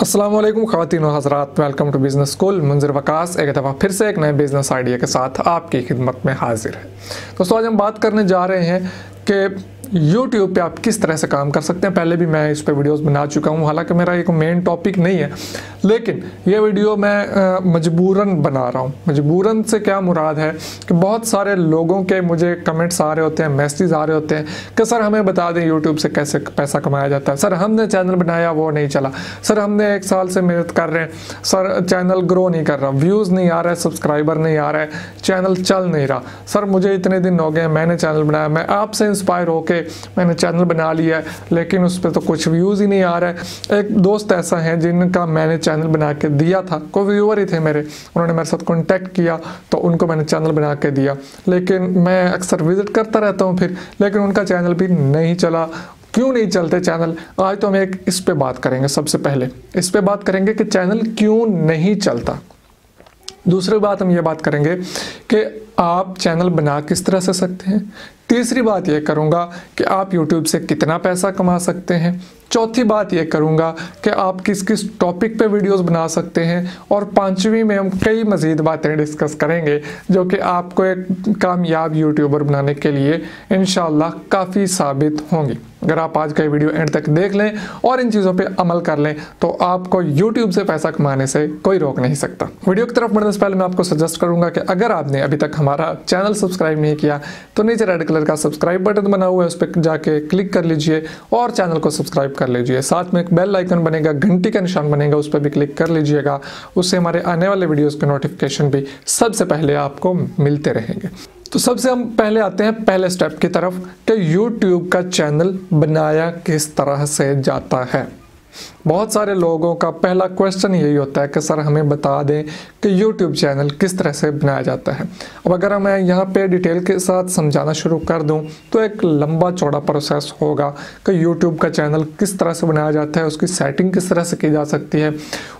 अस्सलाम वालेकुम ख़वातीन व हज़रात, welcome to business school. Munzir Waqas एक दफ़ा फिर से एक नए बिज़नेस आइडिया के साथ आपकी खिदमत में हाजिर है। दोस्तों, आज हम बात करने जा रहे हैं कि YouTube पे आप किस तरह से काम कर सकते हैं। पहले भी मैं इस पे वीडियोस बना चुका हूँ, हालांकि मेरा एक मेन टॉपिक नहीं है, लेकिन ये वीडियो मैं मजबूरन बना रहा हूँ। मजबूरन से क्या मुराद है कि बहुत सारे लोगों के मुझे कमेंट्स आ रहे होते हैं, मैसेज आ रहे होते हैं कि सर हमें बता दें YouTube से कैसे पैसा कमाया जाता है। सर हमने चैनल बनाया, वो नहीं चला। सर हमने 1 साल से मेहनत कर रहे हैं, सर चैनल ग्रो नहीं कर रहा, व्यूज़ नहीं आ रहा है, सब्सक्राइबर नहीं आ रहा है, चैनल चल नहीं रहा। सर मुझे इतने दिन हो गए, मैंने चैनल बनाया, मैं आपसे इंस्पायर होके मैंने चैनल बना लिया है, लेकिन उस पर तो कुछ व्यूज़ ही नहीं आ रहा है। एक दोस्त ऐसा है जिनका मैंने चैनल बना के दिया था, कोई व्यूअर ही थे मेरे, उन्होंने मेरे साथ कांटेक्ट किया तो उनको मैंने चैनल बना के दिया, लेकिन मैं अक्सर विज़िट करता रहता हूँ फिर, लेकिन उनका चैनल भी नहीं चला। क्यों नहीं चलते चैनल? आज तो हम एक इस पे बात करेंगे। सबसे पहले इस पे बात करेंगे कि चैनल क्यों नहीं चलता। दूसरी बात हम ये बात करेंगे कि आप चैनल बना किस तरह से सकते हैं। तीसरी बात ये करूँगा कि आप YouTube से कितना पैसा कमा सकते हैं। चौथी बात ये करूँगा कि आप किस किस टॉपिक पे वीडियोस बना सकते हैं। और पांचवी में हम कई मज़ीद बातें डिस्कस करेंगे जो कि आपको एक कामयाब यूट्यूबर बनाने के लिए इंशाल्लाह काफ़ी साबित होंगी। अगर आप आज का वीडियो एंड तक देख लें और इन चीज़ों पे अमल कर लें तो आपको YouTube से पैसा कमाने से कोई रोक नहीं सकता। वीडियो की तरफ बढ़ने से पहले मैं आपको सजेस्ट करूंगा कि अगर आपने अभी तक हमारा चैनल सब्सक्राइब नहीं किया तो नीचे रेड कलर का सब्सक्राइब बटन बना हुआ है, उस पर जाके क्लिक कर लीजिए और चैनल को सब्सक्राइब कर लीजिए। साथ में एक बेल आइकन बनेगा, घंटी का निशान बनेगा, उस पर भी क्लिक कर लीजिएगा। उससे हमारे आने वाले वीडियोज़ के नोटिफिकेशन भी सबसे पहले आपको मिलते रहेंगे। तो सबसे हम पहले आते हैं पहले स्टेप की तरफ कि YouTube का चैनल बनाया किस तरह से जाता है। बहुत सारे लोगों का पहला क्वेश्चन यही होता है कि सर हमें बता दें कि YouTube चैनल किस तरह से बनाया जाता है। अब अगर मैं यहाँ पे डिटेल के साथ समझाना शुरू कर दूँ तो एक लंबा चौड़ा प्रोसेस होगा कि YouTube का चैनल किस तरह से बनाया जाता है, उसकी सेटिंग किस तरह से की जा सकती है,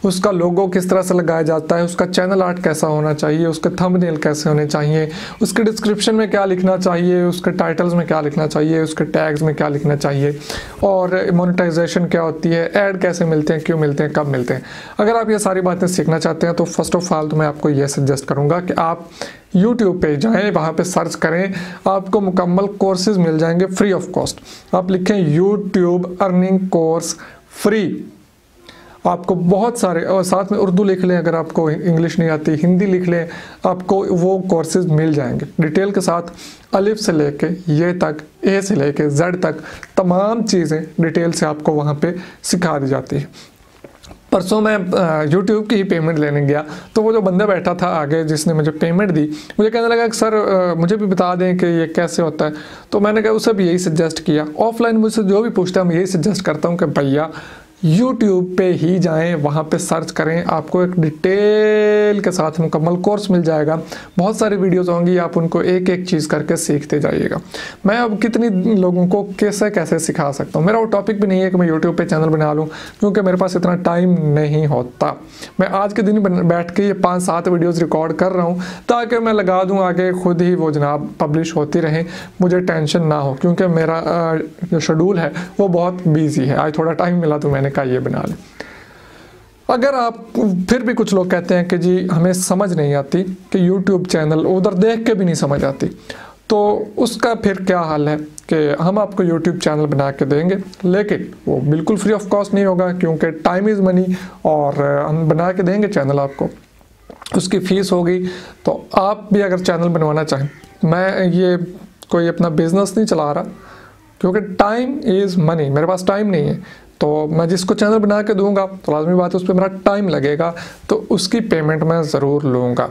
उसका लोगो किस तरह से लगाया जाता है, उसका चैनल आर्ट कैसा होना चाहिए, उसके थंबनेल कैसे होने चाहिए, उसके डिस्क्रिप्शन में क्या लिखना चाहिए, उसके टाइटल्स में क्या लिखना चाहिए, उसके टैग्स में क्या लिखना चाहिए, और मोनेटाइजेशन क्या होती है, ऐड कैसे मिलते हैं, क्यों मिलते हैं, कब मिलते हैं। अगर आप ये सारी बातें सीखना चाहते हैं तो फर्स्ट ऑफ ऑल तो मैं आपको ये सजेस्ट करूंगा कि आप YouTube पे जाएं, वहाँ पे सर्च करें, आपको मुकम्मल कोर्सेज मिल जाएंगे फ्री ऑफ कॉस्ट। आप लिखें YouTube अर्निंग कोर्स फ्री, आपको बहुत सारे, और साथ में उर्दू लिख लें, अगर आपको इंग्लिश नहीं आती हिंदी लिख लें, आपको वो कोर्सेज मिल जाएंगे डिटेल के साथ। अलिफ से लेके ये तक, ए से लेके जेड तक तमाम चीज़ें डिटेल से आपको वहाँ पे सिखा दी जाती है। परसों मैं YouTube की ही पेमेंट लेने गया तो वो जो बंदा बैठा था आगे जिसने मुझे पेमेंट दी, मुझे कहने लगा कि सर मुझे भी बता दें कि ये कैसे होता है। तो मैंने कहा उसे भी यही सजेस्ट किया। ऑफलाइन मुझसे जो भी पूछता है मैं यही सजेस्ट करता हूँ कि भैया YouTube पे ही जाएं, वहाँ पे सर्च करें, आपको एक डिटेल के साथ मुकम्मल कोर्स मिल जाएगा। बहुत सारी वीडियोस होंगी, आप उनको एक एक चीज़ करके सीखते जाइएगा। मैं अब कितनी लोगों को कैसे कैसे सिखा सकता हूँ, मेरा वो टॉपिक भी नहीं है कि मैं YouTube पे चैनल बना लूँ, क्योंकि मेरे पास इतना टाइम नहीं होता। मैं आज के दिन बैठ के ये 5-7 वीडियोज़ रिकॉर्ड कर रहा हूँ ताकि मैं लगा दूँ आगे खुद ही वो जनाब पब्लिश होती रहें, मुझे टेंशन ना हो, क्योंकि मेरा जो शेड्यूल है वो बहुत बिजी है। आज थोड़ा टाइम मिला तो मैंने का ये बना ले। अगर आप फिर भी कुछ लोग कहते हैं कि जी हमें समझ नहीं आती कि YouTube चैनल उधर देख के भी नहीं समझ आती, तो उसका फिर क्या हाल है कि हम आपको YouTube चैनल बना के देंगे, लेकिन वो बिल्कुल फ्री ऑफ कॉस्ट नहीं होगा, क्योंकि टाइम इज़ मनी, और हम बना के देंगे चैनल आपको, उसकी फ़ीस होगी। तो आप भी अगर चैनल बनवाना चाहें, मैं ये कोई अपना बिजनेस नहीं चला रहा, क्योंकि टाइम इज़ मनी, मेरे पास टाइम नहीं है। तो मैं जिसको चैनल बना के दूंगा तो लाजमी बात है उस पर मेरा टाइम लगेगा, तो उसकी पेमेंट मैं ज़रूर लूँगा।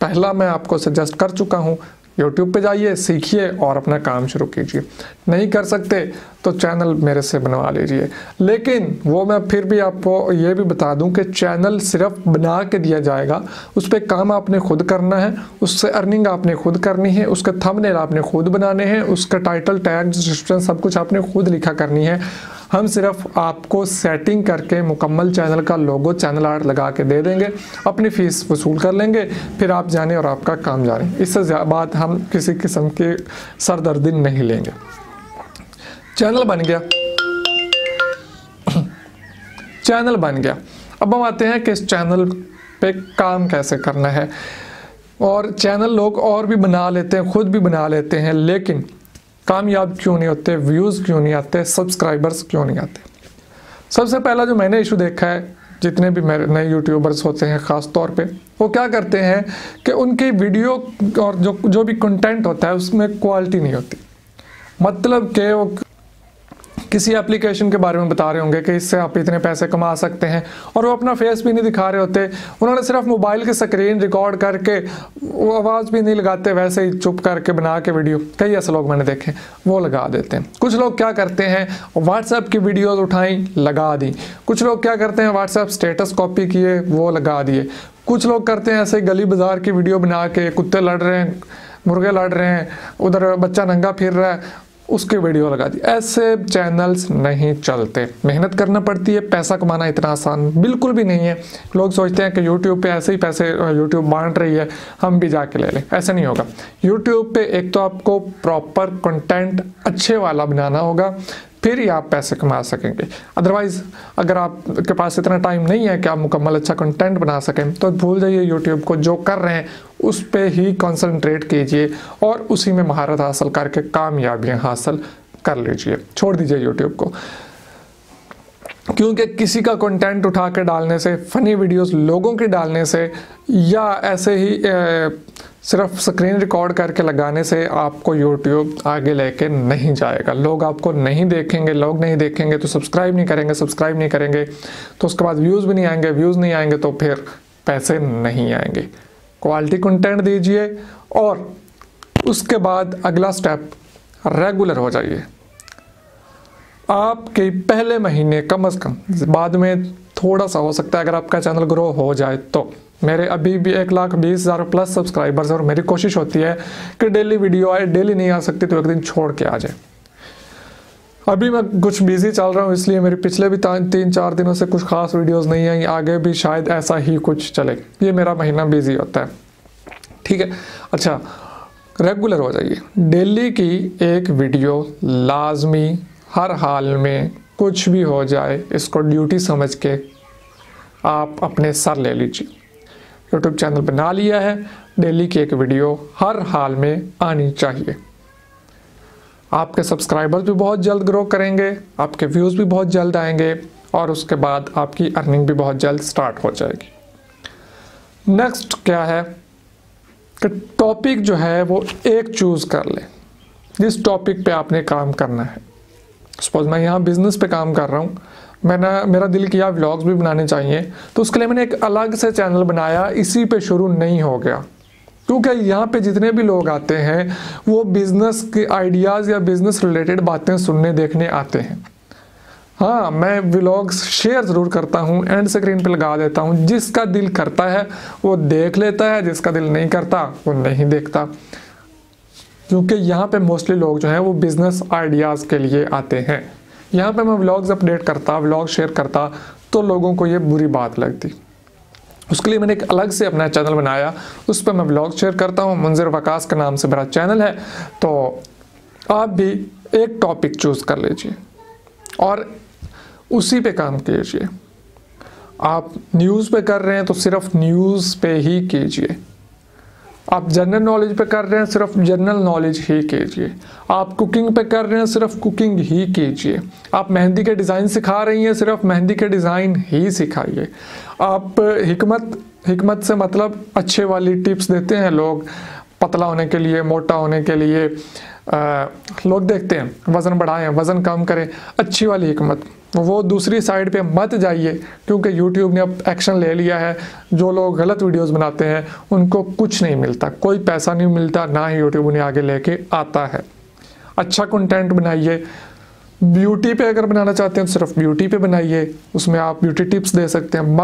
पहला मैं आपको सजेस्ट कर चुका हूँ, YouTube पे जाइए, सीखिए और अपना काम शुरू कीजिए। नहीं कर सकते तो चैनल मेरे से बनवा लीजिए, लेकिन वो मैं फिर भी आपको ये भी बता दूं कि चैनल सिर्फ बना के दिया जाएगा, उस पर काम आपने खुद करना है, उससे अर्निंग आपने खुद करनी है, उसके थंबनेल आपने खुद बनाने हैं, उसका टाइटल, टैग, डिस्क्रिप्शन सब कुछ आपने खुद लिखा करनी है। हम सिर्फ आपको सेटिंग करके मुकम्मल चैनल का लोगो, चैनल आर्ट लगा के दे देंगे, अपनी फ़ीस वसूल कर लेंगे, फिर आप जाने और आपका काम जाने। इससे बाद हम किसी किस्म की सरदर्दी नहीं लेंगे। चैनल बन गया, चैनल बन गया। अब हम आते हैं कि इस चैनल पे काम कैसे करना है। और चैनल लोग और भी बना लेते हैं, खुद भी बना लेते हैं, लेकिन कामयाब क्यों नहीं होते, व्यूज़ क्यों नहीं आते, सब्सक्राइबर्स क्यों नहीं आते। सबसे पहला जो मैंने इशू देखा है, जितने भी मेरे नए यूट्यूबर्स होते हैं ख़ास तौर पे, वो क्या करते हैं कि उनकी वीडियो और जो भी कंटेंट होता है उसमें क्वालिटी नहीं होती। मतलब कि वो किसी एप्लीकेशन के बारे में बता रहे होंगे कि इससे आप इतने पैसे कमा सकते हैं, और वो अपना फेस भी नहीं दिखा रहे होते। उन्होंने सिर्फ मोबाइल की स्क्रीन रिकॉर्ड करके, वो आवाज़ भी नहीं लगाते, वैसे ही चुप करके बना के वीडियो, कई ऐसे लोग मैंने देखे वो लगा देते हैं। कुछ लोग क्या करते हैं, व्हाट्सएप की वीडियोज़ उठाई लगा दी। कुछ लोग क्या करते हैं, व्हाट्सएप स्टेटस कॉपी किए वो लगा दिए। कुछ लोग करते हैं ऐसे गली बाजार की वीडियो बना के, कुत्ते लड़ रहे हैं, मुर्गे लड़ रहे हैं, उधर बच्चा नंगा फिर रहा है, उसकी वीडियो लगा दी। ऐसे चैनल्स नहीं चलते। मेहनत करना पड़ती है, पैसा कमाना इतना आसान बिल्कुल भी नहीं है। लोग सोचते हैं कि यूट्यूब पे ऐसे ही पैसे यूट्यूब बांट रही है, हम भी जाके ले लें। ऐसा नहीं होगा। यूट्यूब पे एक तो आपको प्रॉपर कंटेंट अच्छे वाला बनाना होगा, फिर ही आप पैसे कमा सकेंगे। अदरवाइज़ अगर आपके पास इतना टाइम नहीं है कि आप मुकम्मल अच्छा कंटेंट बना सकें, तो भूल जाइए यूट्यूब को। जो कर रहे हैं उस पे ही कंसंट्रेट कीजिए और उसी में महारत हासिल करके कामयाबियां हासिल कर लीजिए। छोड़ दीजिए यूट्यूब को, क्योंकि किसी का कंटेंट उठा के डालने से, फ़नी वीडियोस लोगों के डालने से, या ऐसे ही सिर्फ स्क्रीन रिकॉर्ड करके लगाने से आपको यूट्यूब आगे लेके नहीं जाएगा। लोग आपको नहीं देखेंगे, लोग नहीं देखेंगे तो सब्सक्राइब नहीं करेंगे, सब्सक्राइब नहीं करेंगे तो उसके बाद व्यूज़ भी नहीं आएंगे, व्यूज़ नहीं आएंगे तो फिर पैसे नहीं आएंगे। क्वालिटी कंटेंट दीजिए और उसके बाद अगला स्टेप रेगुलर हो जाइए। आपके पहले महीने कम से कम, बाद में थोड़ा सा हो सकता है अगर आपका चैनल ग्रो हो जाए तो। मेरे अभी भी 1,20,000 प्लस सब्सक्राइबर्स और मेरी कोशिश होती है कि डेली वीडियो आए। डेली नहीं आ सकती तो एक दिन छोड़ के आ जाए। अभी मैं कुछ बिजी चल रहा हूँ, इसलिए मेरे पिछले भी 3-4 दिनों से कुछ खास वीडियोस नहीं आई। आगे भी शायद ऐसा ही कुछ चले। ये मेरा महीना बिजी होता है, ठीक है। अच्छा, रेगुलर हो जाइए। डेली की एक वीडियो लाजमी, हर हाल में, कुछ भी हो जाए इसको ड्यूटी समझ के आप अपने सर ले लीजिए। यूट्यूब चैनल बना लिया है, डेली की एक वीडियो हर हाल में आनी चाहिए। आपके सब्सक्राइबर्स भी बहुत जल्द ग्रो करेंगे, आपके व्यूज़ भी बहुत जल्द आएंगे और उसके बाद आपकी अर्निंग भी बहुत जल्द स्टार्ट हो जाएगी। नेक्स्ट क्या है कि टॉपिक जो है वो एक चूज़ कर लें जिस टॉपिक पे आपने काम करना है। सपोज मैं यहाँ बिजनेस पे काम कर रहा हूँ, मेरा दिल किया व्लॉग्स भी बनाने चाहिए, तो उसके लिए मैंने एक अलग से चैनल बनाया। इसी पे शुरू नहीं हो गया, क्योंकि यहाँ पे जितने भी लोग आते हैं वो बिज़नेस के आइडियाज़ या बिज़नेस रिलेटेड बातें सुनने देखने आते हैं। हाँ, मैं व्लॉग्स शेयर ज़रूर करता हूँ, एंड स्क्रीन पे लगा देता हूँ। जिसका दिल करता है वो देख लेता है, जिसका दिल नहीं करता वो नहीं देखता। क्योंकि यहाँ पे मोस्टली लोग जो हैं वो बिज़नेस आइडियाज़ के लिए आते हैं। यहाँ पे मैं व्लॉग्स अपडेट करता, व्लॉग शेयर करता तो लोगों को ये बुरी बात लगती। उसके लिए मैंने एक अलग से अपना चैनल बनाया, उस पर मैं व्लॉग शेयर करता हूँ। मुंज़िर वकास के नाम से मेरा चैनल है। तो आप भी एक टॉपिक चूज़ कर लीजिए और उसी पे काम कीजिए। आप न्यूज़ पे कर रहे हैं तो सिर्फ न्यूज़ पे ही कीजिए। आप जनरल नॉलेज पे कर रहे हैं, सिर्फ जनरल नॉलेज ही कीजिए। आप कुकिंग पे कर रहे हैं, सिर्फ कुकिंग ही कीजिए। आप मेहंदी के डिज़ाइन सिखा रही हैं, सिर्फ मेहंदी के डिज़ाइन ही सिखाइए। आप हिकमत से मतलब अच्छे वाली टिप्स देते हैं लोग, पतला होने के लिए, मोटा होने के लिए। लोग देखते हैं वज़न बढ़ाएं, वज़न कम करें, अच्छी वाली हिकमत। वो दूसरी साइड पे मत जाइए, क्योंकि YouTube ने अब एक्शन ले लिया है। जो लोग गलत वीडियोस बनाते हैं उनको कुछ नहीं मिलता, कोई पैसा नहीं मिलता, ना ही YouTube उन्हें आगे लेके आता है। अच्छा कंटेंट बनाइए। ब्यूटी पे अगर बनाना चाहते हैं तो सिर्फ ब्यूटी पे बनाइए, उसमें आप ब्यूटी टिप्स दे सकते हैं।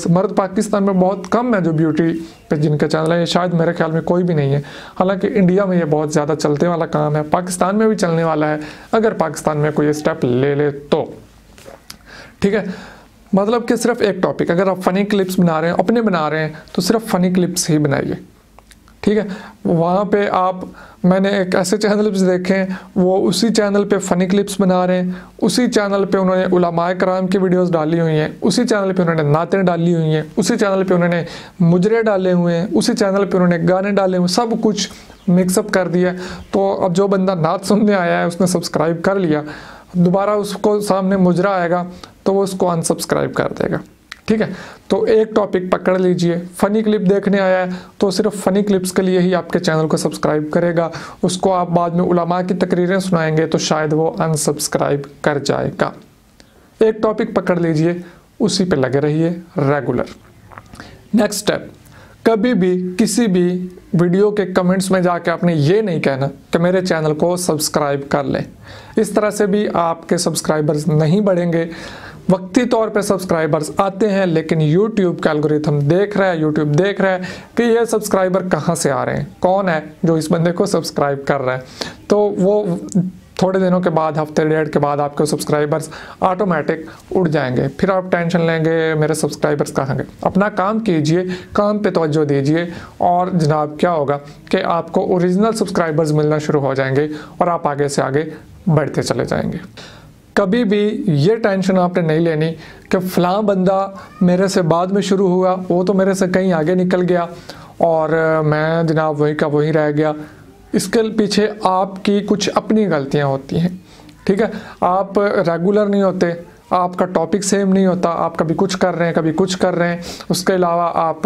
मर्द पाकिस्तान में बहुत कम है जो ब्यूटी पे जिनका चैनल है, शायद मेरे ख्याल में कोई भी नहीं है। हालांकि इंडिया में ये बहुत ज़्यादा चलते वाला काम है, पाकिस्तान में भी चलने वाला है अगर पाकिस्तान में कोई स्टेप ले ले तो, ठीक है। मतलब कि सिर्फ एक टॉपिक, अगर आप फ़नी क्लिप्स बना रहे हैं, अपने बना रहे हैं तो सिर्फ फ़नी क्लिप्स ही बनाइए, ठीक है। वहाँ पे मैंने एक ऐसे चैनल्स देखे हैं, वो उसी चैनल पे फ़नी क्लिप्स बना रहे हैं, उसी चैनल पे उन्होंने उलमाए कराम की वीडियोस डाली हुई हैं, उसी चैनल पे उन्होंने नातें डाली हुई हैं, उसी चैनल पे उन्होंने मुजरे डाले हुए हैं, उसी चैनल पे उन्होंने गाने डाले हुए, सब कुछ मिक्सअप कर दिया। तो अब जो बंदा नात सुनने आया है उसने सब्सक्राइब कर लिया, दोबारा उसको सामने मुजरा आएगा तो वो उसको अनसब्सक्राइब कर देगा। ठीक है, तो एक टॉपिक पकड़ लीजिए, फ़नी क्लिप देखने आया है तो सिर्फ फ़नी क्लिप्स के लिए ही आपके चैनल को सब्सक्राइब करेगा, उसको आप बाद में उलमा की तकरीरें सुनाएंगे तो शायद वो अनसब्सक्राइब कर जाएगा। एक टॉपिक पकड़ लीजिए, उसी पे लगे रहिए रेगुलर। नेक्स्ट स्टेप, कभी भी किसी भी वीडियो के कमेंट्स में जाके आपने ये नहीं कहना कि मेरे चैनल को सब्सक्राइब कर लें। इस तरह से भी आपके सब्सक्राइबर्स नहीं बढ़ेंगे। वक्ती तौर पे सब्सक्राइबर्स आते हैं, लेकिन YouTube का एल्गोरिथम देख रहा है, YouTube देख रहा है कि ये सब्सक्राइबर कहाँ से आ रहे हैं, कौन है जो इस बंदे को सब्सक्राइब कर रहा है। तो वो थोड़े दिनों के बाद, हफ्ते डेढ़ के बाद आपके सब्सक्राइबर्स ऑटोमेटिक उड़ जाएंगे। फिर आप टेंशन लेंगे मेरे सब्सक्राइबर्स कहाँ गए। अपना काम कीजिए, काम पे तवज्जो दीजिए और जनाब क्या होगा कि आपको ओरिजिनल सब्सक्राइबर्स मिलना शुरू हो जाएंगे और आप आगे से आगे बढ़ते चले जाएंगे। कभी भी ये टेंशन आपने नहीं लेनी कि फ़लाँ बंदा मेरे से बाद में शुरू हुआ, वो तो मेरे से कहीं आगे निकल गया और मैं जनाब वही का वही रह गया। इसके पीछे आपकी कुछ अपनी गलतियां होती हैं। ठीक है, आप रेगुलर नहीं होते, आपका टॉपिक सेम नहीं होता, आप कभी कुछ कर रहे हैं कभी कुछ कर रहे हैं, उसके अलावा आप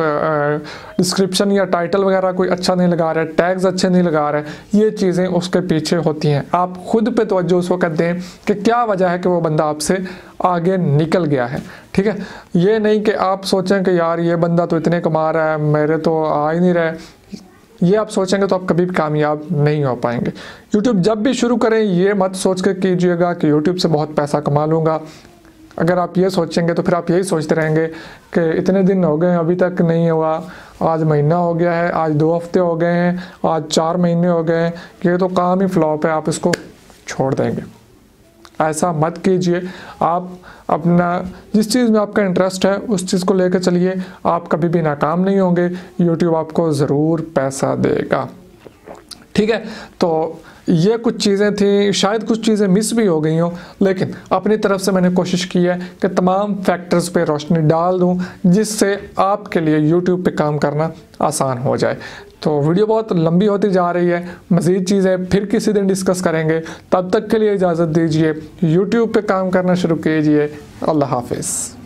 डिस्क्रिप्शन या टाइटल वगैरह कोई अच्छा नहीं लगा रहे, टैग्स अच्छे नहीं लगा रहे, ये चीज़ें उसके पीछे होती हैं। आप खुद पे तवज्जो उस वक्त दें कि क्या वजह है कि वो बंदा आपसे आगे निकल गया है। ठीक है, ये नहीं कि आप सोचें कि यार ये बंदा तो इतने कमा रहा है, मेरे तो आ ही नहीं रहे। ये आप सोचेंगे तो आप कभी भी कामयाब नहीं हो पाएंगे। YouTube जब भी शुरू करें ये मत सोच कर कीजिएगा कि YouTube से बहुत पैसा कमा लूँगा। अगर आप ये सोचेंगे तो फिर आप यही सोचते रहेंगे कि इतने दिन हो गए अभी तक नहीं हुआ, आज महीना हो गया है, आज 2 हफ्ते हो गए हैं, आज 4 महीने हो गए हैं, ये तो काम ही फ्लॉप है, आप इसको छोड़ देंगे। ऐसा मत कीजिए। आप अपना जिस चीज़ में आपका इंटरेस्ट है उस चीज़ को लेकर चलिए, आप कभी भी नाकाम नहीं होंगे। YouTube आपको ज़रूर पैसा देगा। ठीक है, तो ये कुछ चीज़ें थी, शायद कुछ चीज़ें मिस भी हो गई हों, लेकिन अपनी तरफ से मैंने कोशिश की है कि तमाम फैक्टर्स पे रोशनी डाल दूं जिससे आपके लिए YouTube पे काम करना आसान हो जाए। तो वीडियो बहुत लंबी होती जा रही है, मज़ीद चीज़ें फिर किसी दिन डिस्कस करेंगे। तब तक के लिए इजाज़त दीजिए, YouTube पे काम करना शुरू कीजिए। अल्लाह हाफिज़।